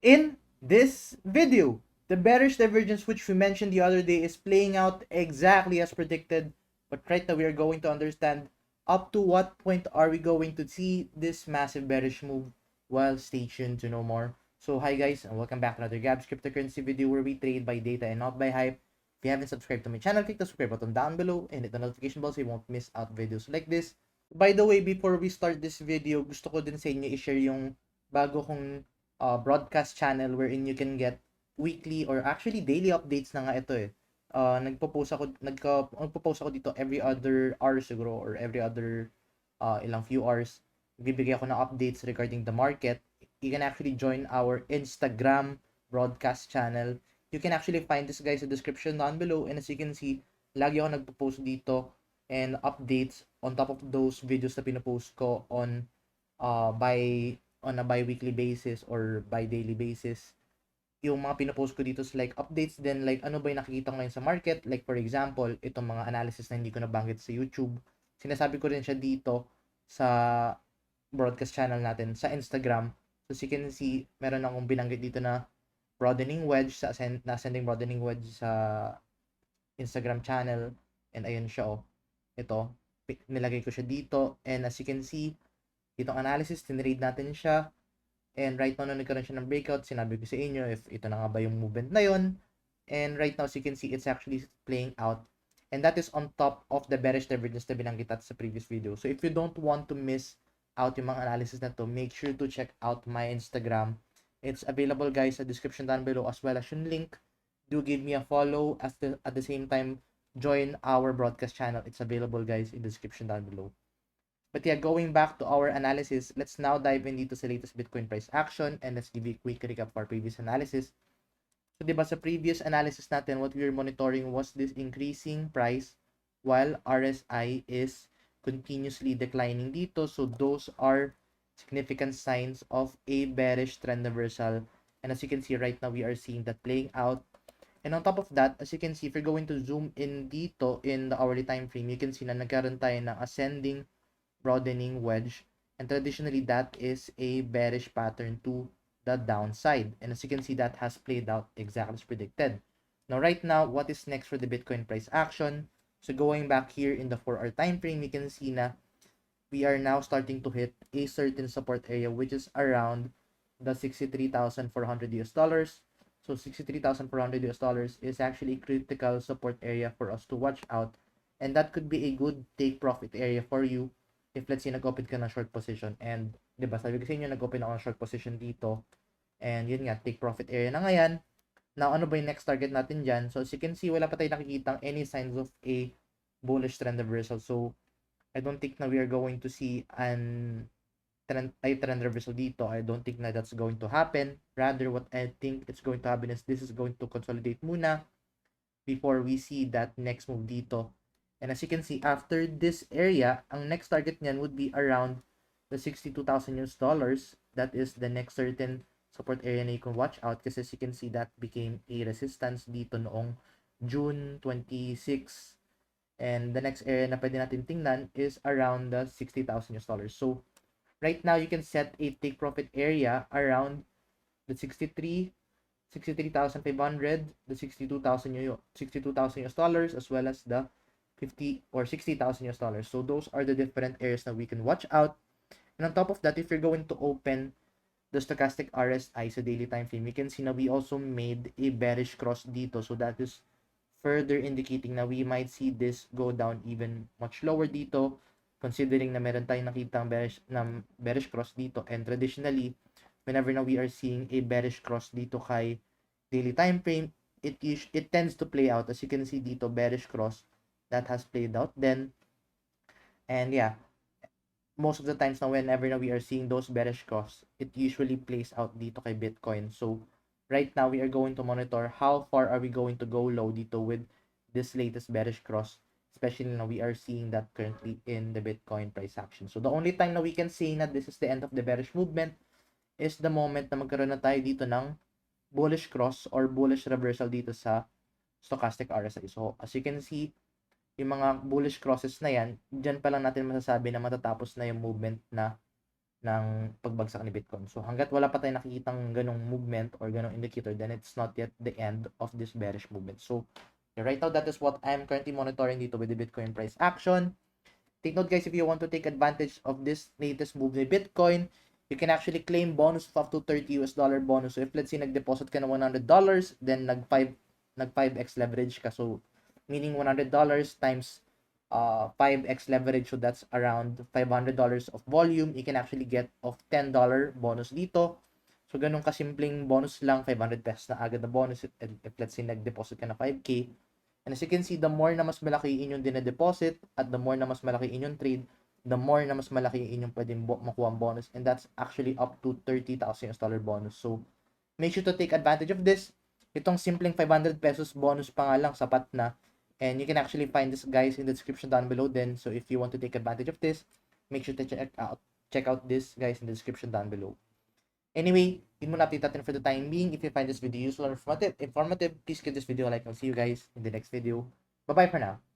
In this video, the bearish divergence which we mentioned the other day is playing out exactly as predicted, but right now we are going to understand up to what point are we going to see this massive bearish move. Well, stay tuned to know more. So hi guys, and welcome back to another Gabs cryptocurrency video where we trade by data and not by hype. If you haven't subscribed to my channel, click the subscribe button down below and hit the notification bell so you won't miss out videos like this. By the way, before we start this video, gusto ko din sa inyo i-share yung bago kong broadcast channel wherein you can get weekly or actually daily updates na nga ito eh. Nagpo-post ako dito every other hour siguro or every other ilang few hours. Bibigay ako ng updates regarding the market. You can actually join our Instagram broadcast channel. You can actually find this guys sa description down below, and as you can see, lagi ako nagpo-post dito and updates on top of those videos na pinopost ko on a bi-weekly basis or bi-daily basis. Yung mga pinopost ko dito is like updates din, like ano ba yung nakikita ko ngayon sa market, like for example itong mga analysis na hindi ko nabanggit sa YouTube, sinasabi ko rin siya dito sa broadcast channel natin sa Instagram. So as you can see, meron akong binanggit dito na broadening wedge sa ascending broadening wedge sa Instagram channel, and ayun siya ito, nilagay ko siya dito, and as you can see, itong analysis, tinrade natin siya. And right now, nung nagkaroon siya ng breakout, sinabi ko sa inyo if ito na nga ba yung movement na yun. And right now, as you can see, it's actually playing out. And that is on top of the bearish divergence na binanggit natin sa previous video. So if you don't want to miss out yung mga analysis na to, make sure to check out my Instagram. It's available guys sa description down below as well as yung link. Do give me a follow at the same time, join our broadcast channel. It's available guys in the description down below. But yeah, going back to our analysis, let's now dive in dito sa latest Bitcoin price action, and let's give you a quick recap of our previous analysis. So diba sa previous analysis natin, what we were monitoring was this increasing price while RSI is continuously declining dito. So those are significant signs of a bearish trend reversal. And as you can see right now, we are seeing that playing out. And on top of that, as you can see, if you're going to zoom in dito in the hourly time frame, you can see na nagkaroon tayo ng ascending broadening wedge, and traditionally that is a bearish pattern to the downside, and as you can see, that has played out exactly as predicted. Now right now, what is next for the Bitcoin price action? So going back here in the 4-hour time frame, you can see na we are now starting to hit a certain support area which is around the 63,400 US dollars. So 63,400 US dollars is actually a critical support area for us to watch out, and that could be a good take profit area for you if let's say nag-open ka ng short position. And di ba sabi ko sa inyo, nag-open ako ng short position dito, and yun nga, take profit area na ngayon. Now ano ba yung next target natin dyan? So as you can see, wala pa tayo nakikitang any signs of a bullish trend reversal. So I don't think na we are going to see trend reversal dito. I don't think na that's going to happen. Rather, what I think it's going to happen is this is going to consolidate muna before we see that next move dito. And as you can see, after this area, ang next target niyan would be around the 62,000 US dollars. That is the next certain support area na you can watch out, kasi as you can see, that became a resistance dito noong June 26. And the next area na pwede natin tingnan is around the 60,000 US dollars. So right now, you can set a take profit area around the 63,500, the 62,000 US dollars, as well as the 50 or 60,000 US dollars. So those are the different areas that we can watch out. And on top of that, if you're going to open the stochastic RSI sa daily time frame, you can see na we also made a bearish cross dito. So that is further indicating na we might see this go down even much lower dito, considering na meron tayong nakitang bearish cross dito. And traditionally, whenever na we are seeing a bearish cross dito kay daily time frame, it tends to play out. As you can see dito, bearish cross that has played out then. And yeah, most of the times na whenever na we are seeing those bearish cross, it usually plays out dito kay Bitcoin. So right now, we are going to monitor how far are we going to go low dito with this latest bearish cross, especially now we are seeing that currently in the Bitcoin price action. So the only time na we can say na this is the end of the bearish movement is the moment na magkaroon na tayo dito ng bullish cross or bullish reversal dito sa stochastic RSI. So as you can see, yung mga bullish crosses na yan, dyan pa lang natin masasabi na matatapos na yung movement na ng pagbagsak ni Bitcoin. So hangga't wala pa tayong nakikitang ganong movement or ganong indicator, then it's not yet the end of this bearish movement. So right now, that is what I'm currently monitoring dito with the Bitcoin price action. Take note guys, if you want to take advantage of this latest move ni Bitcoin, you can actually claim bonus of up to $30 bonus. So if let's say nag-deposit ka ng $100, then nag 5x leverage ka. So meaning $100 times 5x leverage, so that's around $500 of volume. You can actually get of $10 bonus dito. So ganun kasimpleng bonus lang, 500 pesos na agad na bonus if let's say nag-deposit ka na 5k. And as you can see, the more na mas malaki inyong dine-deposit at the more na mas malaki inyong trade, the more na mas malaki inyong pwedeng makuha ang bonus, and that's actually up to $30,000 bonus. So make sure to take advantage of this. Itong simpleng 500 pesos bonus pa nga lang, sapat na. And you can actually find this guys in the description down below then. So if you want to take advantage of this, make sure to check out this guys in the description down below. Anyway, yun muna update natin for the time being. If you find this video useful or informative, please give this video a like. I'll see you guys in the next video. Bye-bye for now.